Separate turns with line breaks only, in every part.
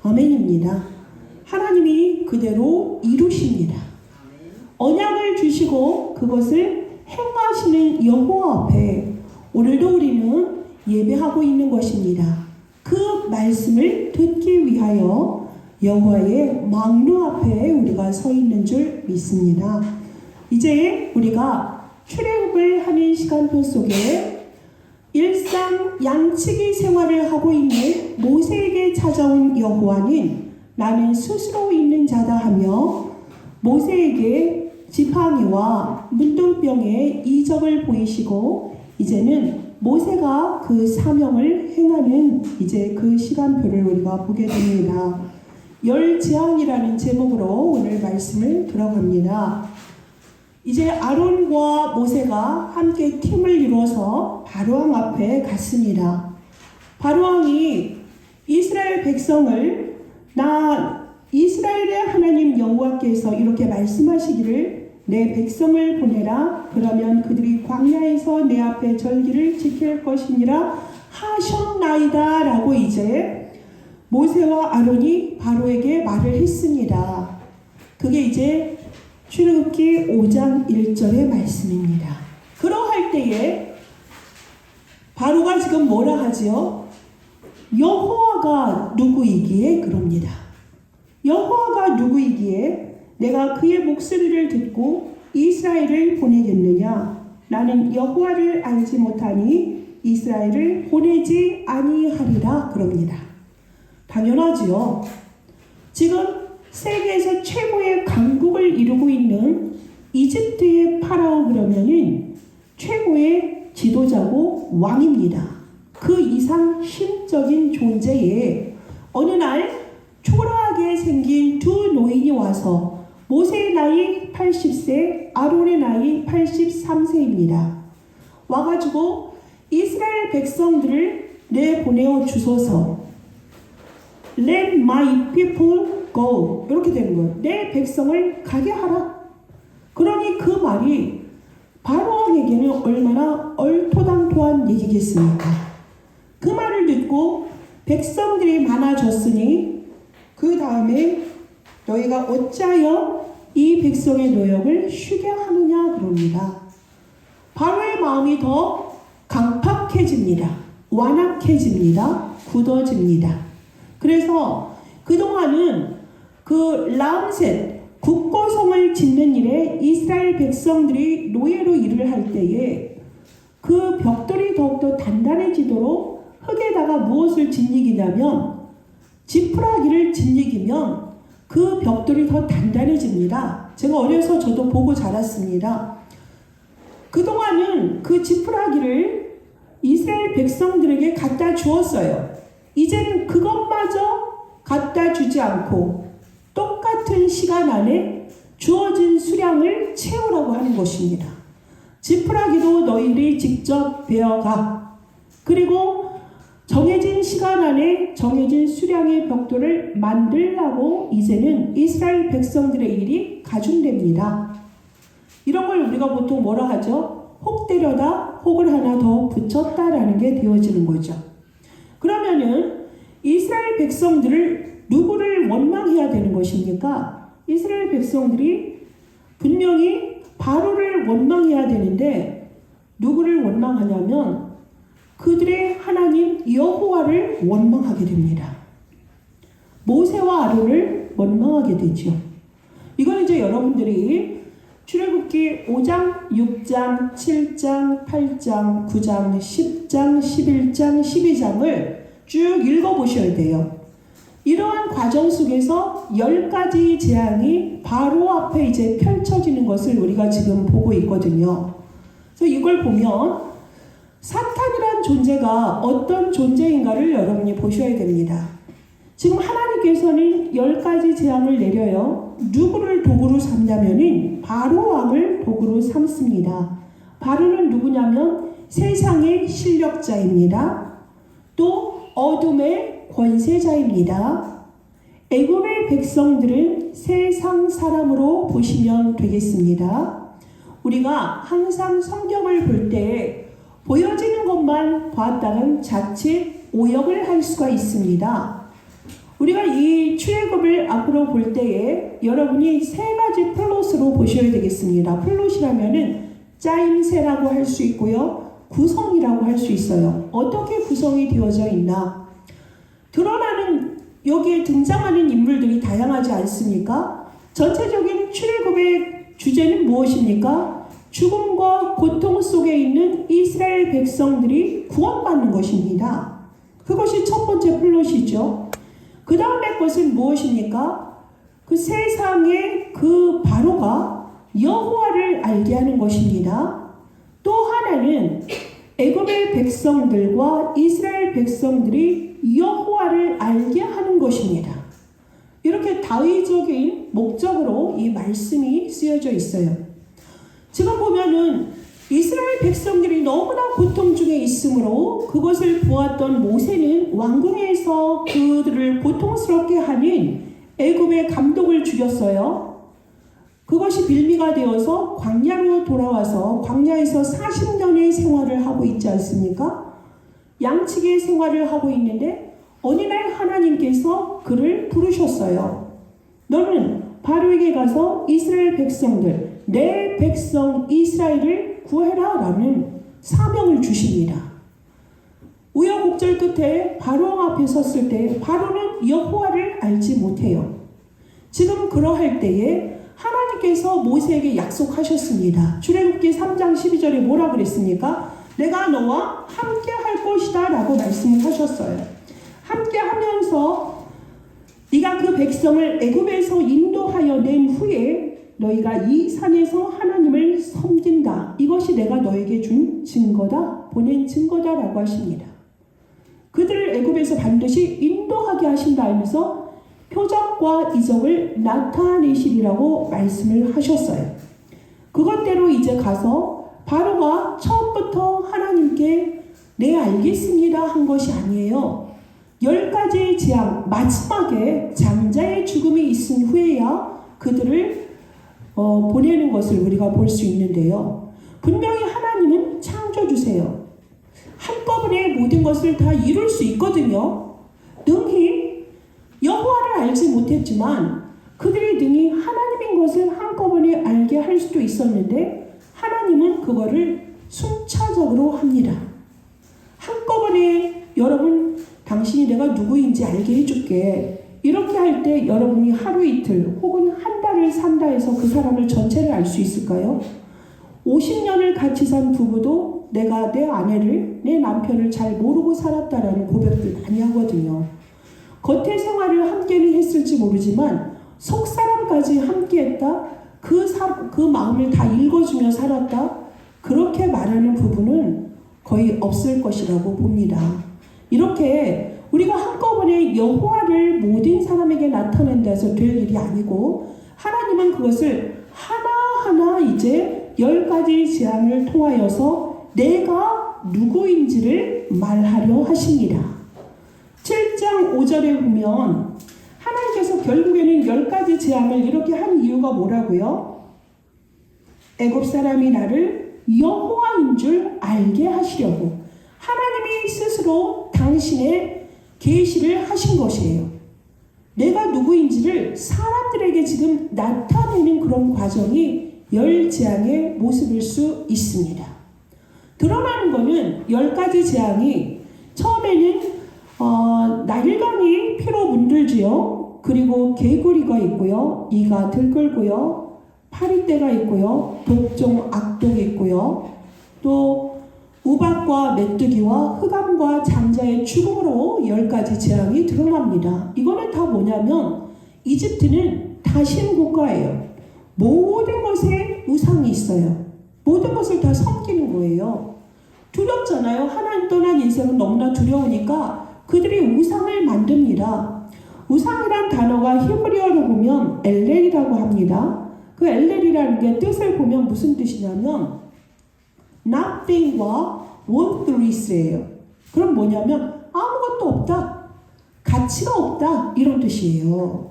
아멘입니다. 하나님이 그대로 이루십니다. 언약을 주시고 그것을 행하시는 여호와 앞에 오늘도 우리는 예배하고 있는 것입니다. 그 말씀을 듣기 위하여 여호와의 망루 앞에 우리가 서 있는 줄 믿습니다. 이제 우리가 출애굽을 하는 시간표 속에 일상 양치기 생활을 하고 있는 모세에게 찾아온 여호와는 나는 스스로 있는 자다 하며 모세에게 지팡이와 문둥병의 이적을 보이시고 이제는 모세가 그 사명을 행하는 이제 그 시간표를 우리가 보게 됩니다. 열 재앙이라는 제목으로 오늘 말씀을 들어갑니다. 이제 아론과 모세가 함께 팀을 이루어서 바로왕 앞에 갔습니다. 바로왕이 이스라엘 백성을 이스라엘의 하나님 여호와께서 이렇게 말씀하시기를 내 백성을 보내라. 그러면 그들이 광야에서 내 앞에 절기를 지킬 것이니라 하셨나이다 라고 이제 모세와 아론이 바로에게 말을 했습니다. 그게 이제 출애굽기 5장 1절의 말씀입니다. 그러할 때에 바로가 지금 뭐라 하지요? 여호와가 누구이기에 그럽니다. 여호와가 누구이기에 내가 그의 목소리를 듣고 이스라엘을 보내겠느냐? 나는 여호와를 알지 못하니 이스라엘을 보내지 아니하리라 그럽니다. 당연하지요. 지금 세계에서 최고의 강국을 이루고 있는 이집트의 파라오 그러면은 최고의 지도자고 왕입니다. 그 이상 힘적인 존재에 어느 날 초라하게 생긴 두 노인이 와서 모세의 나이 80세, 아론의 나이 83세입니다. 와가지고 이스라엘 백성들을 내보내어 주소서. Let my people go. 이렇게 되는 거예요. 내 백성을 가게 하라. 그러니 그 말이 바로왕에게는 얼마나 얼토당토한 얘기겠습니까? 그 말을 듣고 백성들이 많아졌으니 그 다음에 너희가 어찌하여 이 백성의 노역을 쉬게 하느냐 그럽니다. 바로의 마음이 더 강팍해집니다. 완악해집니다. 굳어집니다. 그래서 그동안은 그 라암셋 국고성을 짓는 일에 이스라엘 백성들이 노예로 일을 할 때에 그 벽돌이 더욱더 단단해지도록 흙에다가 무엇을 짓이기냐면 지푸라기를 짓이기면 그 벽돌이 더 단단해집니다. 제가 어려서 저도 보고 자랐습니다. 그동안은 그 지푸라기를 이스라엘 백성들에게 갖다 주었어요. 이제는 그것마저 갖다 주지 않고 똑같은 시간 안에 주어진 수량을 채우라고 하는 것입니다. 지푸라기도 너희들이 직접 베어가. 그리고 정해진 시간 안에 정해진 수량의 벽돌을 만들라고 이제는 이스라엘 백성들의 일이 가중됩니다. 이런 걸 우리가 보통 뭐라 하죠? 혹 때려다 혹을 하나 더 붙였다라는 게 되어지는 거죠. 그러면은 이스라엘 백성들을 누구를 원망해야 되는 것입니까? 이스라엘 백성들이 분명히 바로를 원망해야 되는데 누구를 원망하냐면 그들의 하나님 여호와를 원망하게 됩니다. 모세와 아론을 원망하게 되죠. 이건 이제 여러분들이 출애굽기 5장, 6장, 7장, 8장, 9장, 10장, 11장, 12장을 쭉 읽어보셔야 돼요. 이러한 과정 속에서 10가지 재앙이 바로 앞에 이제 펼쳐지는 것을 우리가 지금 보고 있거든요. 그래서 이걸 보면 사탄이란 존재가 어떤 존재인가를 여러분이 보셔야 됩니다. 지금 하나님께서는 10가지 재앙을 내려요. 누구를 도구로 삼냐면은 바로왕을 도구로 삼습니다. 바로는 누구냐면 세상의 실력자입니다. 또 어둠의 권세자입니다. 애굽의 백성들은 세상 사람으로 보시면 되겠습니다. 우리가 항상 성경을 볼 때 보여지는 것만 봤다간 자칫 오역을 할 수가 있습니다. 우리가 이 출애굽을 앞으로 볼 때에 여러분이 세 가지 플롯으로 보셔야 되겠습니다. 플롯이라면은 짜임새라고 할 수 있고요, 구성이라고 할 수 있어요. 어떻게 구성이 되어져 있나? 드러나는 여기에 등장하는 인물들이 다양하지 않습니까? 전체적인 출애굽의 주제는 무엇입니까? 죽음과 고통 속에 있는 이스라엘 백성들이 구원받는 것입니다. 그것이 첫 번째 플롯이죠. 그 다음에 것은 무엇입니까? 그 세상의 그 바로가 여호와를 알게 하는 것입니다. 또 하나는 애굽의 백성들과 이스라엘 백성들이 여호와를 알게 하는 것입니다. 이렇게 다의적인 목적으로 이 말씀이 쓰여져 있어요. 지금 보면은 이스라엘 백성들이 너무나 고통 중에 있으므로 그것을 보았던 모세는 왕궁에서 그들을 고통스럽게 하는 애굽의 감독을 죽였어요. 그것이 빌미가 되어서 광야로 돌아와서 광야에서 40년의 생활을 하고 있지 않습니까? 양측의 생활을 하고 있는데 어느 날 하나님께서 그를 부르셨어요. 너는 바로에게 가서 이스라엘 백성들, 내 백성 이스라엘을 구해라 라는 사명을 주십니다. 우여곡절 끝에 바로 앞에 섰을 때 바로는 여호와를 알지 못해요. 지금 그러할 때에 하나님께서 모세에게 약속하셨습니다. 출애굽기 3장 12절에 뭐라 그랬습니까? 내가 너와 함께 할 것이다 라고 말씀을 하셨어요. 함께 하면서 네가 그 백성을 애굽에서 인도하여 낸 후에 너희가 이 산에서 하나님을 섬긴다. 이것이 내가 너에게 준 증거다. 보낸 증거다 라고 하십니다. 그들을 애굽에서 반드시 인도하게 하신다 하면서 표적과 이적을 나타내시리라고 말씀을 하셨어요. 그것대로 이제 가서 바로가 처음부터 하나님께 네 알겠습니다 한 것이 아니에요. 10가지의 재앙, 마지막에 장자의 죽음이 있은 후에야 그들을 보내는 것을 우리가 볼 수 있는데요. 분명히 하나님은 창조주세요. 한꺼번에 모든 것을 다 이룰 수 있거든요. 능히 여호와를 알지 못했지만 그들이 능히 하나님인 것을 한꺼번에 알게 할 수도 있었는데 하나님은 그거를 순차적으로 합니다. 한꺼번에 여러분 당신이 내가 누구인지 알게 해줄게. 이렇게 할 때 여러분이 하루 이틀 혹은 한 달을 산다 해서 그 사람을 전체를 알 수 있을까요? 50년을 같이 산 부부도 내가 내 아내를, 내 남편을 잘 모르고 살았다라는 고백들 많이 하거든요. 겉의 생활을 함께는 했을지 모르지만 속사람까지 함께했다. 그 마음을 다 읽어주며 살았다. 그렇게 말하는 부부는 거의 없을 것이라고 봅니다. 이렇게 우리가 한꺼번에 여호와를 모든 사람에게 나타낸다 해서 될 일이 아니고 하나님은 그것을 하나하나 이제 10가지 재앙을 통하여서 내가 누구인지를 말하려 하십니다. 7장 5절에 보면 하나님께서 결국에는 10가지 재앙을 이렇게 한 이유가 뭐라고요? 애굽 사람이 나를 여호와인 줄 알게 하시려고 하나님이 스스로 당신의 계시를 하신 것이에요. 내가 누구인지를 사람들에게 지금 나타내는 그런 과정이 10재앙의 모습일 수 있습니다. 드러나는 것은 10가지 재앙이 처음에는 나일강이 피로 문들지요. 그리고 개구리가 있고요. 이가 들끓고요. 파리떼가 있고요. 독종, 악독이 있고요. 또 우박과 메뚜기와 흑암과 장자의 죽음으로 10가지 재앙이 드러납니다. 이거는 다 뭐냐면 이집트는 다신 국가예요. 모든 것에 우상이 있어요. 모든 것을 다 섬기는 거예요. 두렵잖아요. 하나님 떠난 인생은 너무나 두려우니까 그들이 우상을 만듭니다. 우상이란 단어가 히브리어로 보면 엘렐이라고 합니다. 그 엘렐이라는 게 뜻을 보면 무슨 뜻이냐면 nothing과 worthless예요. 그럼 뭐냐면 아무것도 없다, 가치가 없다 이런 뜻이에요.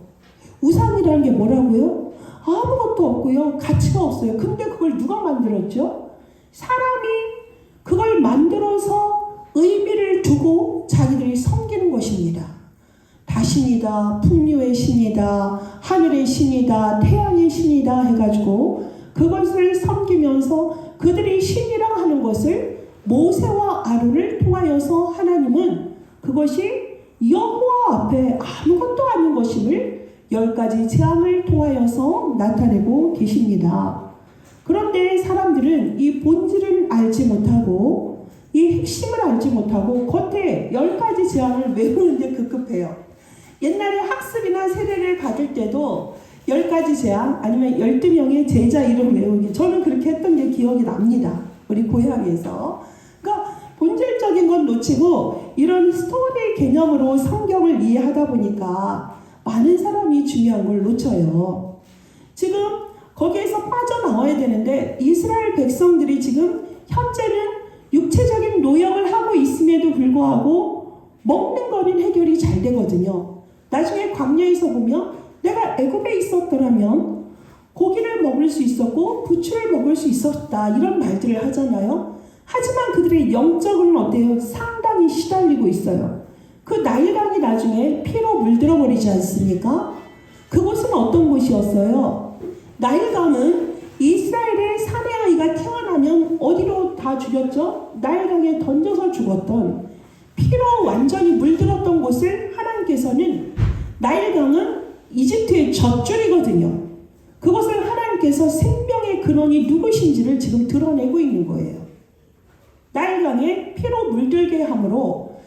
우상이라는 게 뭐라고요? 아무것도 없고요, 가치가 없어요. 근데 그걸 누가 만들었죠? 사람이 그걸 만들어서 의미를 두고 자기들이 섬기는 것입니다. 다신이다, 풍류의 신이다, 하늘의 신이다, 태양의 신이다 해가지고 그것을 섬기면서 그들이 신이라 하는 것을 모세와 아론을 통하여서 하나님은 그것이 여호와 앞에 아무것도 아닌 것임을 10가지 재앙을 통하여서 나타내고 계십니다. 그런데 사람들은 이 본질을 알지 못하고 이 핵심을 알지 못하고 겉에 10가지 재앙을 외우는데 급급해요. 옛날에 학습이나 세례를 받을 때도 10가지 재앙 아니면 12명의 제자 이름 외우기, 저는 그렇게 했던 게 기억이 납니다. 우리 고향에서. 그러니까 본질적인 건 놓치고 이런 스토리 개념으로 성경을 이해하다 보니까 많은 사람이 중요한 걸 놓쳐요. 지금 거기에서 빠져나와야 되는데 이스라엘 백성들이 지금 현재는 육체적인 노역을 하고 있음에도 불구하고 먹는 거는 해결이 잘 되거든요. 나중에 광야에서 보면 내가 애굽에 있었더라면 고기를 먹을 수 있었고 부추를 먹을 수 있었다 이런 말들을 하잖아요. 하지만 그들의 영적은 어때요? 상당히 시달리고 있어요. 그 나일강이 나중에 피로 물들어 버리지 않습니까? 그곳은 어떤 곳이었어요? 나일강은 이스라엘의 사내 아이가 태어나면 어디로 다 죽였죠? 나일강에 던져서 죽었던, 피로 완전히 물들었던 곳을 하나님께서는, 나일강은 이집트의 젖줄이거든요. 그것을 하나님께서 생명의 근원이 누구신지를 지금 드러내고 있는 거예요. 나일강에 피로 물들게 함으로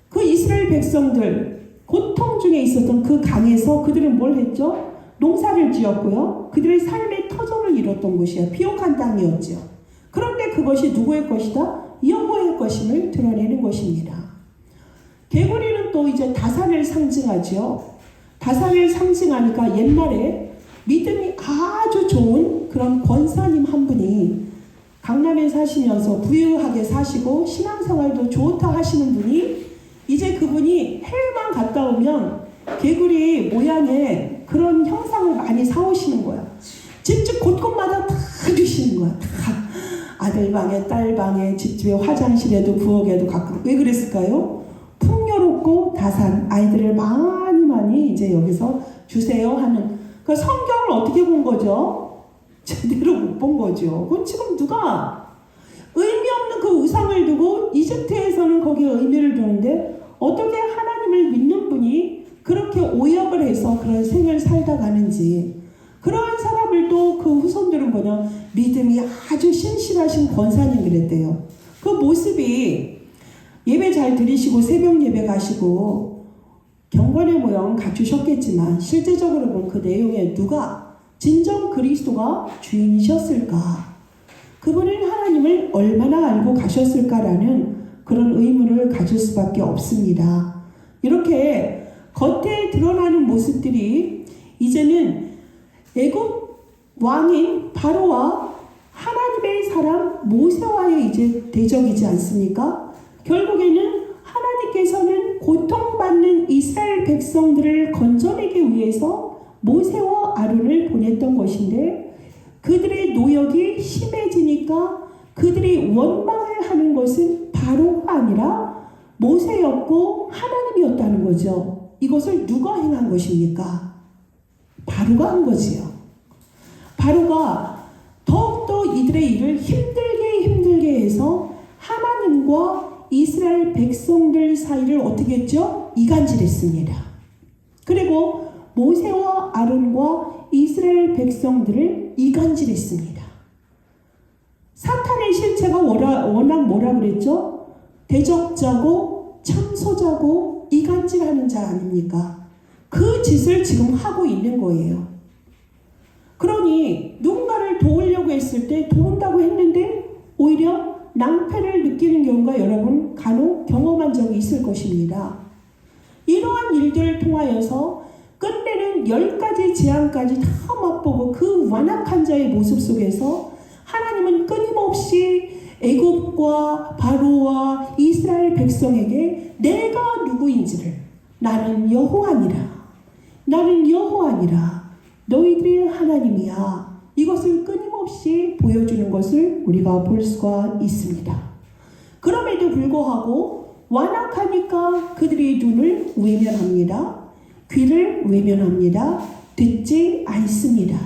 그 이스라엘 백성들 고통 중에 있었던 그 강에서 그들은 뭘 했죠? 농사를 지었고요. 그들의 삶의 터전을 이뤘던 곳이에요. 비옥한 땅이었죠. 그런데 그것이 누구의 것이다? 여호와의 것임을 드러내는 것입니다. 개구리는 또 이제 다산을 상징하죠. 다산을 상징하니까 옛날에 믿음이 아주 좋은 그런 권사님 한 분이 강남에 사시면서 부유하게 사시고 신앙생활도 좋다 하시는 분이, 이제 그분이 해외만 갔다 오면 개구리 모양의 그런 형상을 많이 사오시는 거야. 집집 곳곳마다 다 주시는 거야. 다. 아들 방에, 딸 방에, 집집에, 화장실에도, 부엌에도 가끔. 왜 그랬을까요? 풍요롭고 다산 아이들을 많이 이제 여기서 주세요 하는, 그 성경을 어떻게 본 거죠? 제대로 못 본 거죠. 그건 지금 누가 의미 없는 그 우상을 두고 이집트에서는 거기에 의미를 두는데 어떻게 하나님을 믿는 분이 그렇게 오역을 해서 그런 생을 살다 가는지. 그런 사람을 또 그 후손들은 뭐냐, 믿음이 아주 신실하신 권사님 그랬대요. 그 모습이 예배 잘 드리시고 새벽 예배 가시고 경건의 모형 갖추셨겠지만 실제적으로 본 그 내용에 누가 진정 그리스도가 주인이셨을까, 그분은 하나님을 얼마나 알고 가셨을까라는 그런 의문을 가질 수밖에 없습니다. 이렇게 겉에 드러나는 모습들이 이제는 애굽 왕인 바로와 하나님의 사람 모세와의 이제 대적이지 않습니까? 결국에는 하나님께서는 고통받는 이스라엘 백성들을 건져내기 위해서 모세와 아론을 보냈던 것인데, 그들의 노역이 심해지니까 그들이 원망을 하는 것은 바로가 아니라 모세였고 하나님이었다는 거죠. 이것을 누가 행한 것입니까? 바로가 한 거지요. 바로가 더욱더 이들의 일을 힘들게 해서 하나님과 이스라엘 백성들 사이를 어떻게 했죠? 이간질했습니다. 그리고 모세와 아론과 이스라엘 백성들을 이간질했습니다. 사탄의 실체가 워낙 뭐라 그랬죠? 대적자고 참소자고 이간질하는 자 아닙니까? 그 짓을 지금 하고 있는 거예요. 그러니 누군가를 도우려고 했을 때 도운다고 했는데 오히려 낭패를 느끼는 경우가 여러분 간혹 경험한 적이 있을 것입니다. 이러한 일들을 통하여서 끝내는 10가지 재앙까지 다 맛보고 그 완악한 자의 모습 속에서 하나님은 끊임없이 애굽과 바로와 이스라엘 백성에게 내가 누구인지를, 나는 여호와니라, 나는 여호와니라, 너희들의 하나님이야, 이것을 끊임없이 보여주는 것을 우리가 볼 수가 있습니다. 그럼에도 불구하고 완악하니까 그들의 눈을 외면합니다. 귀를 외면합니다. 듣지 않습니다.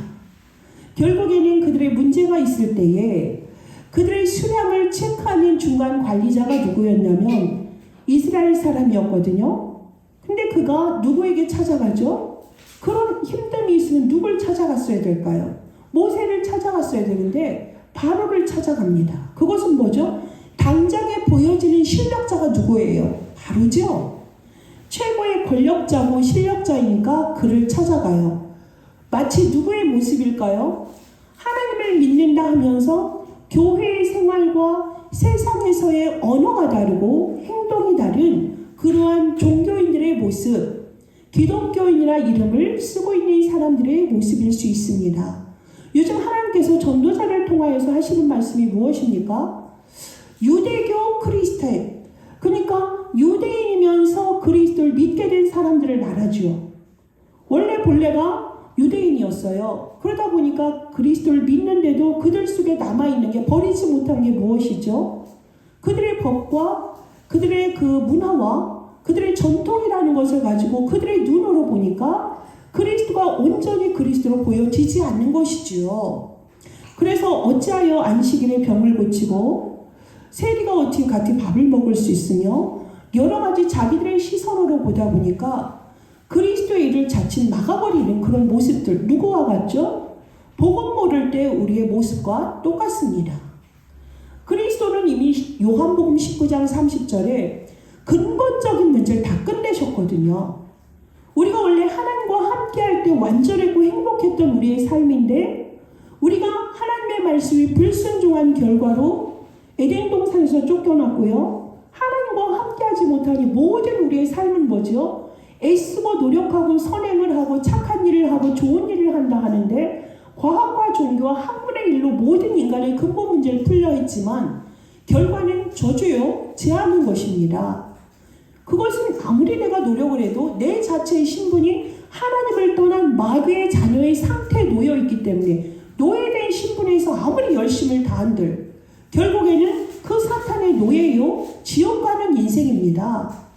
결국에는 그들의 문제가 있을 때에 그들의 수량을 체크하는 중간 관리자가 누구였냐면 이스라엘 사람이었거든요. 근데 그가 누구에게 찾아가죠? 그런 힘듦이 있으면 누굴 찾아갔어야 될까요? 모세를 찾아갔어야 되는데 바로를 찾아갑니다. 그것은 뭐죠? 당장에 보여지는 실력자가 누구예요? 바로죠. 최고의 권력자고 실력자이니까 그를 찾아가요. 마치 누구의 모습일까요? 하나님을 믿는다 하면서 교회의 생활과 세상에서의 언어가 다르고 행동이 다른 그러한 종교인들의 모습, 기독교인이라 이름을 쓰고 있는 사람들의 모습일 수 있습니다. 요즘 하나님께서 전도자를 통하여서 하시는 말씀이 무엇입니까? 유대교 크리스찬, 그러니까 유대인이면서 그리스도를 믿게 된 사람들을 말하죠. 원래 본래가 유대인이었어요. 그러다 보니까 그리스도를 믿는데도 그들 속에 남아있는 게 버리지 못한 게 무엇이죠? 그들의 법과 그들의 그 문화와 그들의 전통이라는 것을 가지고 그들의 눈으로 보니까 그리스도가 온전히 그리스도로 보여지지 않는 것이지요. 그래서 어찌하여 안식일에 병을 고치고 세리가 어떻게 같이 밥을 먹을 수 있으며 여러 가지 자기들의 시선으로 보다 보니까 그리스도의 일을 자칫 막아버리는 그런 모습들, 누구와 같죠? 복음 모를 때 우리의 모습과 똑같습니다. 그리스도는 이미 요한복음 19장 30절에 근본적인 문제를 다 끝내셨거든요. 우리가 원래 하나님과 함께할 때 완전했고 행복했던 우리의 삶인데 우리가 하나님의 말씀이 불순종한 결과로 에덴 동산에서 쫓겨났고요. 하나님과 함께하지 못하니 모든 우리의 삶은 뭐죠? 애쓰고 노력하고 선행을 하고 착한 일을 하고 좋은 일을 한다 하는데 과학과 종교와 학문의 일로 모든 인간의 근본 문제를 풀려 했지만 결과는 저주요, 제한인 것입니다. 그것은 아무리 내가 노력을 해도 내 자체의 신분이 하나님을 떠난 마귀의 자녀의 상태에 놓여 있기 때문에 노예된 신분에서 아무리 열심을 다한들 결국에는 그 사탄의 노예요, 지옥 가는 인생입니다.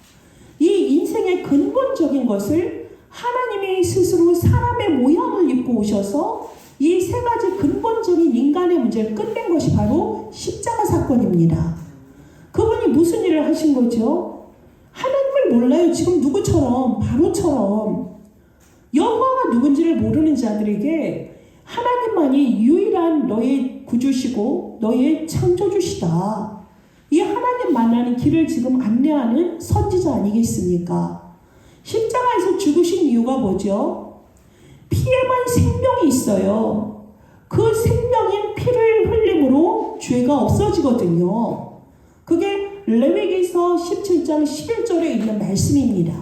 이 인생의 근본적인 것을 하나님이 스스로 사람의 모양을 입고 오셔서 이 세 가지 근본적인 인간의 문제를 끝낸 것이 바로 십자가 사건입니다. 그분이 무슨 일을 하신 거죠? 하나님을 몰라요. 지금 누구처럼, 바로처럼. 여호와가 누군지를 모르는 자들에게 하나님만이 유일한 너의 구주시고 너의 창조주시다. 이 하나님 만나는 길을 지금 안내하는 선지자 아니겠습니까? 십자가에서 죽으신 이유가 뭐죠? 피에만 생명이 있어요. 그 생명인 피를 흘림으로 죄가 없어지거든요. 그게 레위기서 17장 11절에 있는 말씀입니다.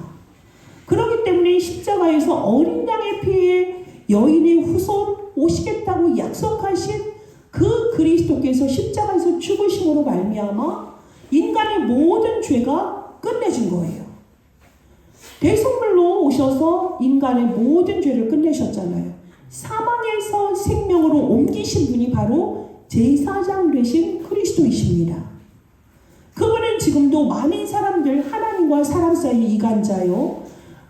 그렇기 때문에 십자가에서 어린 양의 피에 여인의 후손 오시겠다고 약속하신 그 그리스도께서 십자가에서 죽으심으로 말미암아 인간의 모든 죄가 끝내진 거예요. 대속물로 오셔서 인간의 모든 죄를 끝내셨잖아요. 사망에서 생명으로 옮기신 분이 바로 제사장 되신 그리스도이십니다. 그분은 지금도 많은 사람들, 하나님과 사람 사이 이간자요,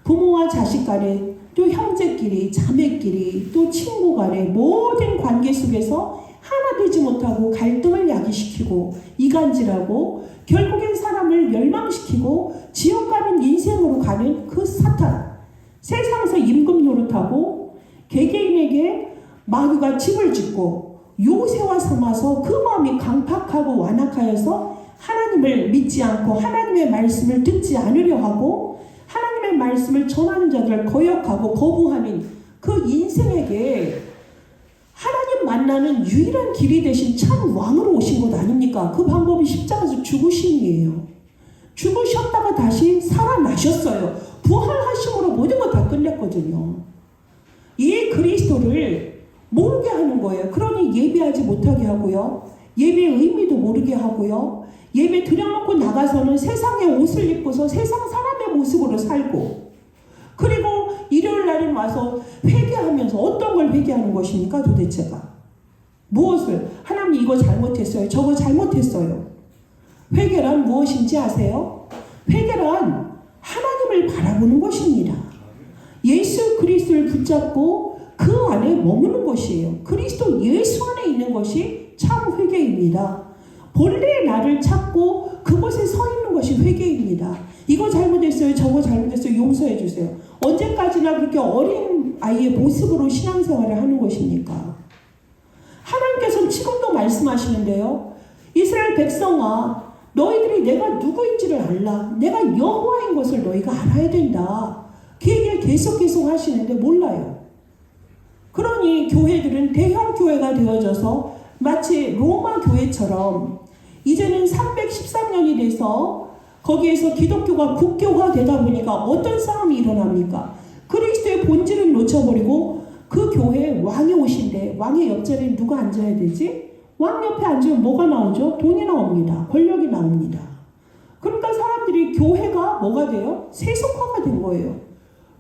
부모와 자식 간에, 또 형제끼리, 자매끼리, 또 친구 간에 모든 관계 속에서 하나 되지 못하고 갈등을 야기시키고 이간질하고 결국엔 사람을 멸망시키고 지옥 가는 인생으로 가는 그 사탄, 세상에서 임금 노릇하고 개개인에게 마귀가 집을 짓고 요새와 삼아서 그 마음이 강팍하고 완악하여서 하나님을 믿지 않고 하나님의 말씀을 듣지 않으려 하고 하나님의 말씀을 전하는 자들을 거역하고 거부하는 그 인생에게 하나님 만나는 유일한 길이 되신 참 왕으로 오신 것 아닙니까? 그 방법이 십자가에서 죽으심이에요. 죽으셨다가 다시 살아나셨어요. 부활하심으로 모든 거 다 끝냈거든요. 이 그리스도를 모르게 하는 거예요. 그러니 예배하지 못하게 하고요. 예배의 의미도 모르게 하고요. 예배 드려놓고 나가서는 세상의 옷을 입고서 세상 사람의 모습으로 살고, 그리고 일요일 날은 와서 회개하면서 어떤 걸 회개하는 것입니까 도대체가? 무엇을? 하나님 이거 잘못했어요. 저거 잘못했어요. 회개란 무엇인지 아세요? 회개란 하나님을 바라보는 것입니다. 그리스도를 붙잡고 그 안에 머무는 것이에요. 그리스도 예수 안에 있는 것이 참 회개입니다. 본래의 나를 찾고 그곳에 서 있는 것이 회개입니다. 이거 잘못했어요, 저거 잘못했어요, 용서해 주세요. 언제까지나 그렇게 어린 아이의 모습으로 신앙생활을 하는 것입니까? 하나님께서는 지금도 말씀하시는데요. 이스라엘 백성아, 너희들이 내가 누구인지를 알라. 내가 여호와인 것을 너희가 알아야 된다. 그 얘기를 계속 하시는데 몰라요. 그러니 교회들은 대형 교회가 되어져서 마치 로마 교회처럼 이제는 313년이 돼서 거기에서 기독교가 국교가 되다 보니까 어떤 싸움이 일어납니까? 그리스도의 본질을 놓쳐버리고 그 교회에 왕이 오신데 왕의 옆자리에 누가 앉아야 되지? 왕 옆에 앉으면 뭐가 나오죠? 돈이 나옵니다. 권력이 나옵니다. 그러니까 사람들이 교회가 뭐가 돼요? 세속화가 된 거예요.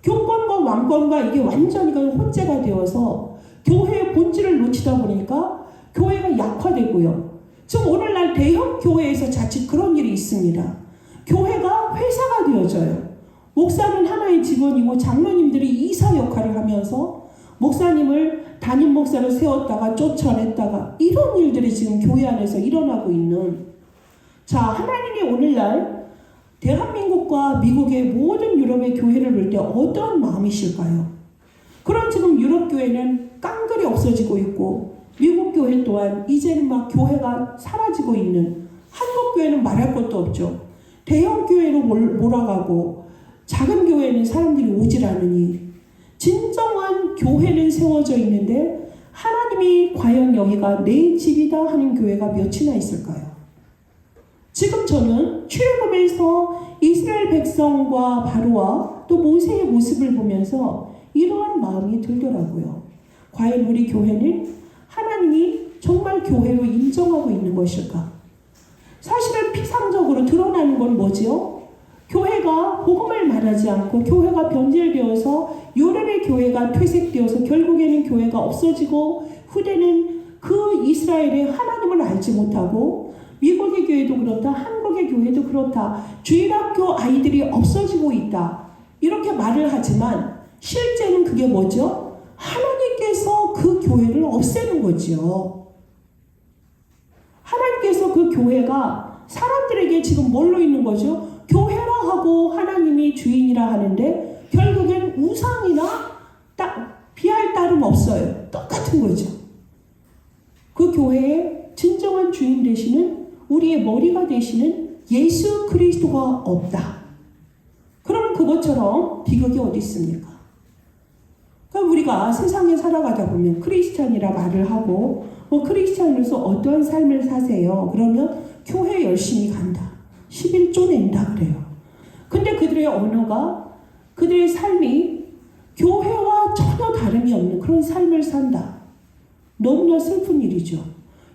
교권과 왕권과 이게 완전히 혼재가 되어서 교회의 본질을 놓치다 보니까 교회가 약화되고요. 지금 오늘날 대형 교회에서 자칫 그런 일이 있습니다. 교회가 회사가 되어져요. 목사는 하나의 직원이고 장로님들이 이사 역할을 하면서 목사님을 담임 목사를 세웠다가 쫓아냈다가 이런 일들이 지금 교회 안에서 일어나고 있는, 자, 하나님이 오늘날 대한민국과 미국의 모든 유럽의 교회를 볼 때 어떤 마음이실까요? 그런 지금 유럽 교회는 깡그리 없어지고 있고 미국 교회 또한 이제는 막 교회가 사라지고 있는, 한국 교회는 말할 것도 없죠. 대형 교회로 몰아가고 작은 교회는 사람들이 오질 않으니 진정한 교회는 세워져 있는데 하나님이 과연 여기가 내 집이다 하는 교회가 몇이나 있을까요? 지금 저는 출애굽에서 이스라엘 백성과 바로와 또 모세의 모습을 보면서 이러한 마음이 들더라고요. 과연 우리 교회는 하나님이 정말 교회로 인정하고 있는 것일까? 사실은 피상적으로 드러나는 건 뭐지요? 교회가 복음을 말하지 않고 교회가 변질되어서 유럽의 교회가 퇴색되어서 결국에는 교회가 없어지고 후대는 그 이스라엘의 하나님을 알지 못하고 미국의 교회도 그렇다, 한국의 교회도 그렇다, 주일학교 아이들이 없어지고 있다 이렇게 말을 하지만 실제는 그게 뭐죠? 하나님께서 그 교회를 없애는 거죠. 하나님께서 그 교회가 사람들에게 지금 뭘로 있는 거죠? 교회라 하고 하나님이 주인이라 하는데 결국엔 우상이나 비할 따름 없어요. 똑같은 거죠. 그 교회의 진정한 주인 되시는, 우리의 머리가 되시는 예수 그리스도가 없다. 그러면 그것처럼 비극이 어디 있습니까? 그러니까 우리가 세상에 살아가다 보면 크리스찬이라 말을 하고 크리스찬으로서 어떠한 삶을 사세요? 그러면 교회 열심히 간다. 11조 낸다 그래요. 근데 그들의 언어가, 그들의 삶이 교회와 전혀 다름이 없는 그런 삶을 산다. 너무나 슬픈 일이죠.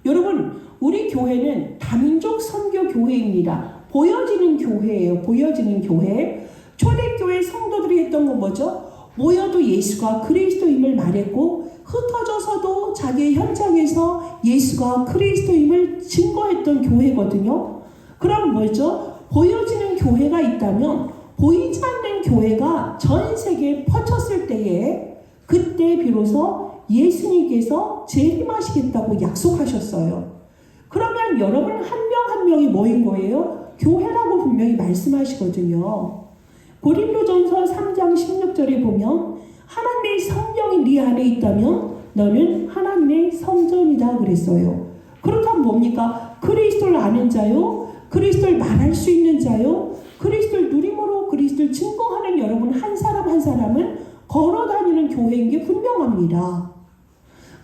여러분, 우리 교회는 다민족 선교 교회입니다. 보여지는 교회예요. 보여지는 교회. 초대교회 성도들이 했던 건 뭐죠? 모여도 예수가 그리스도임을 말했고 흩어져서도 자기의 현장에서 예수가 그리스도임을 증거했던 교회거든요. 그럼 뭐죠? 보여지는 교회가 있다면 보이지 않는 교회가 전 세계에 퍼졌을 때에 그때 비로소 예수님께서 재림하시겠다고 약속하셨어요. 그러면 여러분 한 명 한 명이 뭐인 거예요? 교회라고 분명히 말씀하시거든요. 고린도전서 3장 16절에 보면 하나님의 성령이 네 안에 있다면 너는 하나님의 성전이다 그랬어요. 그렇다면 뭡니까? 그리스도를 아는 자요, 그리스도를 말할 수 있는 자요, 그리스도를 누림으로 그리스도를 증거하는 여러분 한 사람 한 사람은 걸어다니는 교회인 게 분명합니다.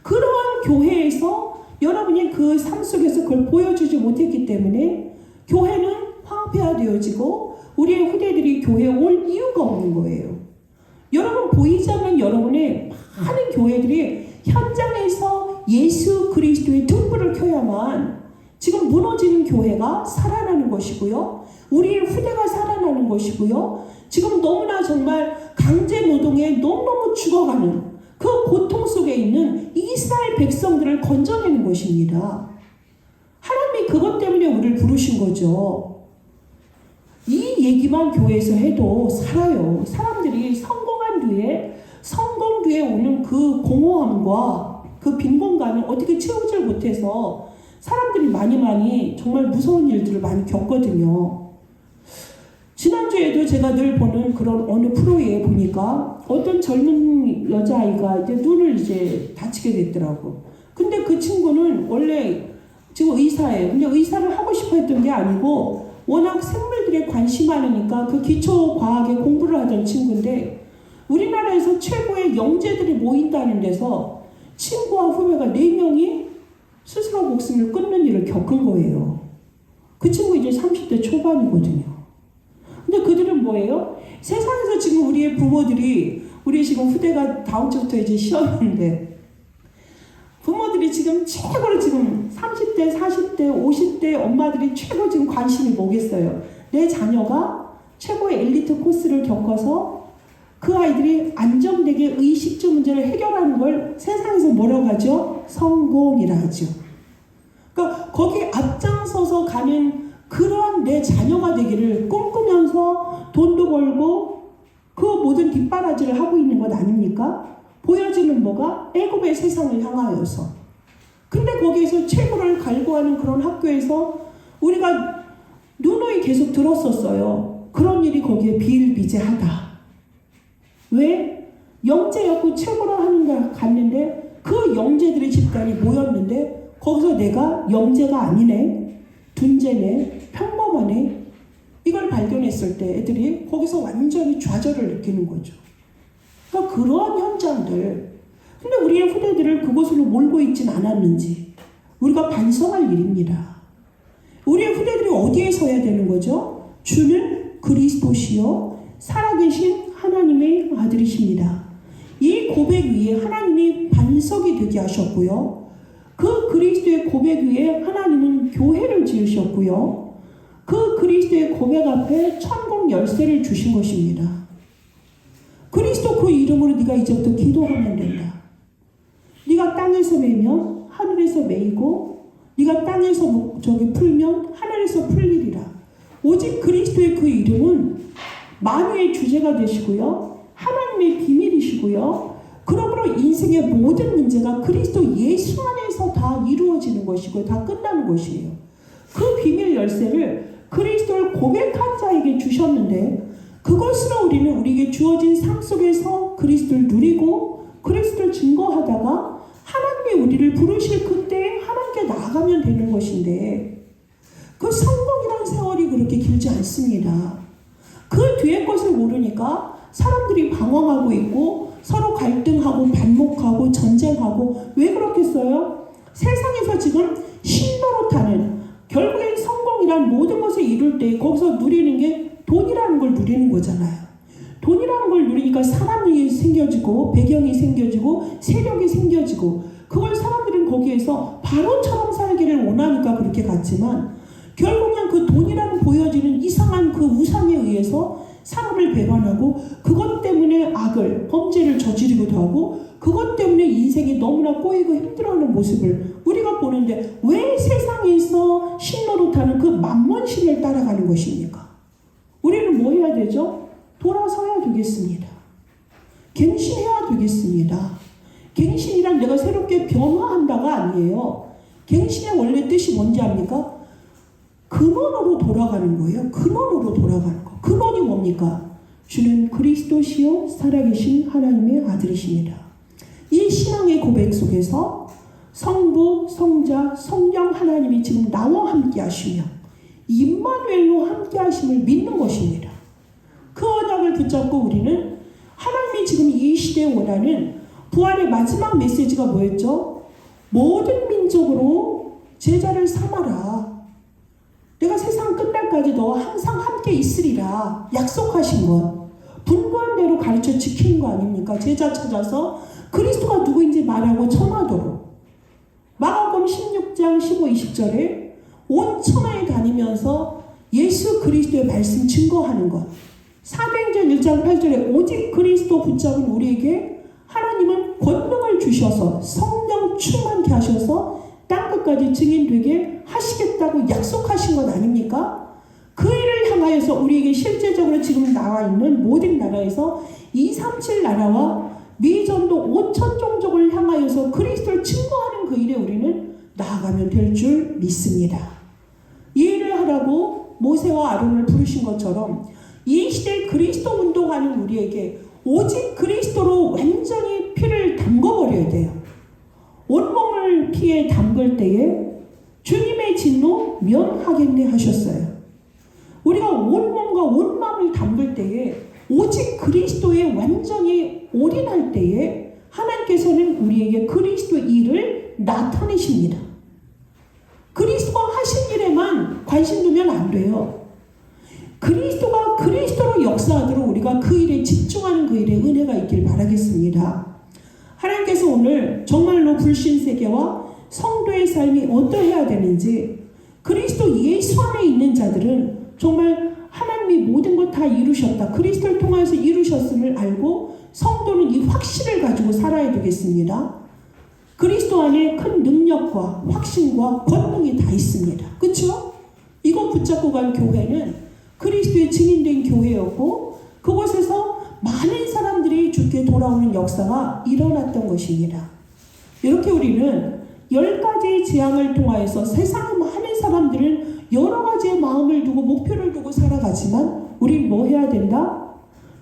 그러한 교회에서 여러분이 그 삶 속에서 그걸 보여주지 못했기 때문에 교회는 황폐화되어지고 우리의 후대들이 교회에 올 이유가 없는 거예요. 여러분, 보이지 않는 여러분의 많은 교회들이 현장에서 예수 그리스도의 등불을 켜야만 지금 무너지는 교회가 살아나는 것이고요. 우리의 후대가 살아나는 것이고요. 지금 너무나 정말 강제 노동에 너무너무 죽어가는 그 고통 속에 있는 이스라엘 백성들을 건져내는 것입니다. 하나님이 그것 때문에 우리를 부르신 거죠. 이 얘기만 교회에서 해도 살아요. 사람들이 성공한 뒤에 성공교에 오는 그 공허함과 그 빈 공간을 어떻게 채우질 못해서 사람들이 많이 정말 무서운 일들을 많이 겪거든요. 지난주에도 제가 늘 보는 그런 어느 프로에 보니까 어떤 젊은 여자아이가 이제 눈을 이제 다치게 됐더라고. 근데 그 친구는 원래 지금 의사예요. 근데 의사를 하고 싶어 했던 게 아니고 워낙 생물들에 관심이 많으니까 그 기초 과학에 공부를 하던 친구인데 우리나라에서 최고의 영재들이 모인다는 데서 친구와 후배가 4명이 스스로 목숨을 끊는 일을 겪은 거예요. 그 친구 이제 30대 초반이거든요. 근데 그들은 뭐예요? 세상에서 지금 우리의 부모들이, 우리 지금 후대가 다음 주부터 이제 시험인데, 부모들이 지금 최고로 지금 30대, 40대, 50대 엄마들이 최고 지금 관심이 뭐겠어요? 내 자녀가 최고의 엘리트 코스를 겪어서 그 아이들이 안정되게 의식주 문제를 해결하는 걸 세상에서 뭐라고 하죠? 성공이라 하죠. 그러니까 거기에 앞장서서 가는 그러한 내 자녀가 되기를 꿈꾸면서 돈도 벌고 그 모든 뒷바라지를 하고 있는 것 아닙니까? 보여지는 뭐가? 애굽의 세상을 향하여서. 근데 거기에서 최고를 갈구하는 그런 학교에서 우리가 누누이 계속 들었었어요. 그런 일이 거기에 비일비재하다. 왜? 영재였고 최고로 하는 데 갔는데 그 영재들의 집단이 모였는데 거기서 내가 영재가 아니네, 둔재네, 평범하네, 이걸 발견했을 때 애들이 거기서 완전히 좌절을 느끼는 거죠. 그러니까 그러한 현장들, 근데 우리의 후대들을 그곳으로 몰고 있진 않았는지 우리가 반성할 일입니다. 우리의 후대들이 어디에 서야 되는 거죠? 주는 그리스도시요 살아계신 하나님의 아들이십니다. 이 고백 위에 하나님이 반석이 되게 하셨고요. 그 그리스도의 고백 위에 하나님은 교회를 지으셨고요. 그 그리스도의 고백 앞에 천국 열쇠를 주신 것입니다. 그리스도 그 이름으로 네가 이제부터 기도하면 된다. 네가 땅에서 매면 하늘에서 매이고 네가 땅에서 풀면 하늘에서 풀리리라. 오직 그리스도의 그 이름은 만유의 주제가 되시고요. 하나님의 비밀이시고요. 그러므로 인생의 모든 문제가 그리스도 예수 안에서 다 이루어지는 것이고 다 끝나는 것이에요. 그 비밀 열쇠를 그리스도를 고백한 자에게 주셨는데 그것으로 우리는 우리에게 주어진 삶 속에서 그리스도를 누리고 그리스도를 증거하다가 하나님이 우리를 부르실 그때 하나님께 나아가면 되는 것인데 그 성공이라는 세월이 그렇게 길지 않습니다. 그 뒤에 것을 모르니까 사람들이 방황하고 있고 서로 갈등하고 반목하고 전쟁하고. 왜 그렇겠어요? 세상에서 지금 신노릇하는, 결국엔 성공이란 모든 것을 이룰 때 거기서 누리는 게 돈이라는 걸 누리는 거잖아요. 돈이라는 걸 누리니까 사람이 생겨지고 배경이 생겨지고 세력이 생겨지고 그걸 사람들은 거기에서 바로처럼 살기를 원하니까 그렇게 갔지만 결국은 그 돈이라는 보여지는 이상한 그 우상에 의해서 사람을 배반하고 그것 때문에 악을, 범죄를 저지르기도 하고 그것 때문에 인생이 너무나 꼬이고 힘들어하는 모습을 우리가 보는데 왜 세상에서 신노릇하는 그 만몬신을 따라가는 것입니까? 우리는 뭐 해야 되죠? 돌아서야 되겠습니다. 갱신해야 되겠습니다. 갱신이란 내가 새롭게 변화한다가 아니에요. 갱신의 원래 뜻이 뭔지 압니까? 근원으로 돌아가는 거예요. 근원으로 돌아가는 거. 근원이 뭡니까? 주는 그리스도시요 살아계신 하나님의 아들이십니다. 이 신앙의 고백 속에서 성부, 성자, 성령 하나님이 지금 나와 함께 하시며 임마누엘로 함께 하심을 믿는 것입니다. 그 언약을 붙잡고 우리는 하나님이 지금 이 시대에 원하는 부활의 마지막 메시지가 뭐였죠? 모든 민족으로 제자를 삼아라. 내가 세상 끝날까지 너와 항상 함께 있으리라 약속하신 것. 분부한 대로 가르쳐 지키는 거 아닙니까? 제자 찾아서 그리스도가 누구인지 말하고 전하도록. 마가복음 16장 15, 20절에 온 천하에 다니면서 예수 그리스도의 말씀 증거하는 것. 사도행전 1장 8절에 오직 그리스도 붙잡은 우리에게 하나님은 권능을 주셔서 성령 충만케 하셔서 땅끝까지 증인되게 하시겠다고 약속하신 것 아닙니까? 그 일을 향하여서 우리에게 실제적으로 지금 나와 있는 모든 나라에서 237 나라와 미전도 5천 종족을 향하여서 그리스도를 증거하는 그 일에 우리는 나아가면 될 줄 믿습니다. 이 일을 하라고 모세와 아론을 부르신 것처럼 이 시대에 그리스도 운동하는 우리에게 오직 그리스도로 완전히 피를 담궈버려야 돼요. 온몸을 피에 담글 때에 주님의 진노 면하겠네 하셨어요. 우리가 온몸과 온마음을 담글 때에 오직 그리스도에 완전히 올인할 때에 하나님께서는 우리에게 그리스도 일을 나타내십니다. 그리스도가 하신 일에만 관심 두면 안 돼요. 그리스도가 그리스도로 역사하도록 우리가 그 일에 집중하는 그 일에 은혜가 있길 바라겠습니다. 하나님께서 오늘 정말로 불신세계와 성도의 삶이 어떠해야 되는지, 그리스도 예수 안에 있는 자들은 정말 하나님이 모든 것 다 이루셨다, 그리스도를 통해서 이루셨음을 알고 성도는 이 확신을 가지고 살아야 되겠습니다. 그리스도 안에 큰 능력과 확신과 권능이 다 있습니다. 그렇죠? 이거 붙잡고 간 교회는 그리스도의 증인된 교회였고 그곳에서 많은 사람들이 주께 돌아오는 역사가 일어났던 것입니다. 이렇게 우리는 10가지의 재앙을 통하여서 세상의 많은 사람들은 여러 가지의 마음을 두고 목표를 두고 살아가지만 우린 뭐 해야 된다?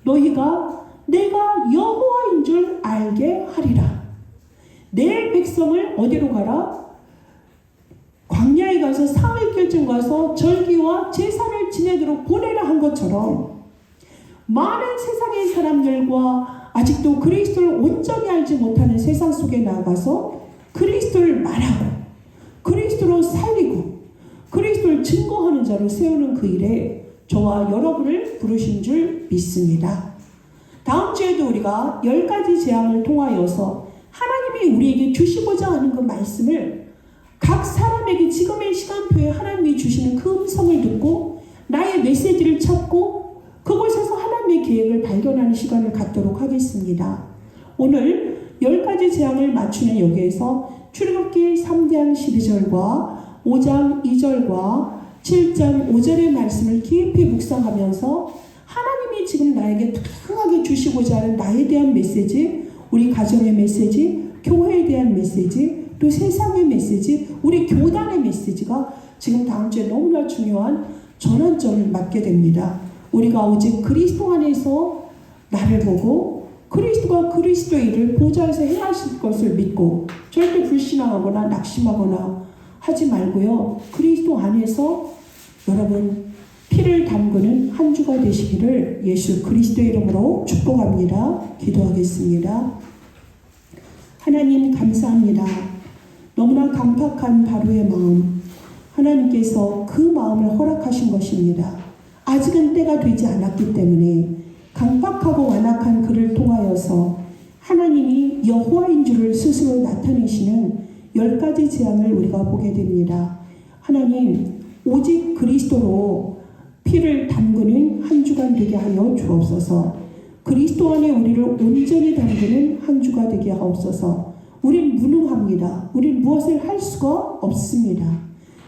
너희가 내가 여호와인 줄 알게 하리라. 내 백성을 어디로 가라? 광야에 가서 사흘 결정 가서 절기와 제사를 지내도록 보내라 한 것처럼 많은 세상의 사람들과 아직도 그리스도를 온전히 알지 못하는 세상 속에 나가서 그리스도를 말하고 그리스도로 살리고 그리스도를 증거하는 자로 세우는 그 일에 저와 여러분을 부르신 줄 믿습니다. 다음 주에도 우리가 10가지 재앙을 통하여서 하나님이 우리에게 주시고자 하는 그 말씀을 각 사람에게 지금의 시간표에 하나님이 주시는 그 음성을 듣고 나의 메시지를 찾고 그곳에서 하나님의 계획을 발견하는 시간을 갖도록 하겠습니다. 오늘 10가지 재앙을 맞추는 여기에서 출애굽기 3장 12절과 5장 2절과 7장 5절의 말씀을 깊이 묵상하면서 하나님이 지금 나에게 다양하게 주시고자 하는 나에 대한 메시지, 우리 가정의 메시지, 교회에 대한 메시지, 또 세상의 메시지, 우리 교단의 메시지가 지금 다음 주에 너무나 중요한 전환점을 맞게 됩니다. 우리가 오직 그리스도 안에서 나를 보고 그리스도가 그리스도의 일을 보좌에서 행하실 것을 믿고 절대 불신앙하거나 낙심하거나 하지 말고요. 그리스도 안에서 여러분 피를 담그는 한 주가 되시기를 예수 그리스도의 이름으로 축복합니다. 기도하겠습니다. 하나님 감사합니다. 너무나 강팍한 바로의 마음, 하나님께서 그 마음을 허락하신 것입니다. 아직은 때가 되지 않았기 때문에 강팍하고 완악한 그를 통하여서 하나님이 여호와인 줄을 스스로 나타내시는 10가지 재앙을 우리가 보게 됩니다. 하나님, 오직 그리스도로 피를 담그는 한 주간 되게 하여 주옵소서. 그리스도 안에 우리를 온전히 담그는 한 주가 되게 하옵소서. 우린 무능합니다. 우린 무엇을 할 수가 없습니다.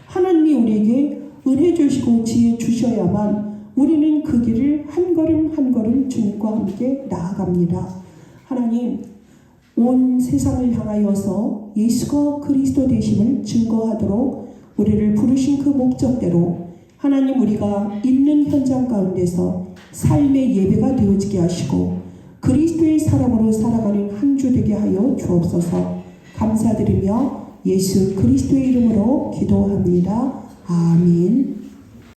하나님이 우리에게 은혜 주시고 지혜 주셔야만 우리는 그 길을 한 걸음 한 걸음 주님과 함께 나아갑니다. 하나님, 온 세상을 향하여서 예수가 그리스도 되심을 증거하도록 우리를 부르신 그 목적대로 하나님, 우리가 있는 현장 가운데서 삶의 예배가 되어지게 하시고 그리스도의 사람으로 살아가는 한 주 되게 하여 주옵소서. 감사드리며 예수 그리스도의 이름으로 기도합니다. 아멘.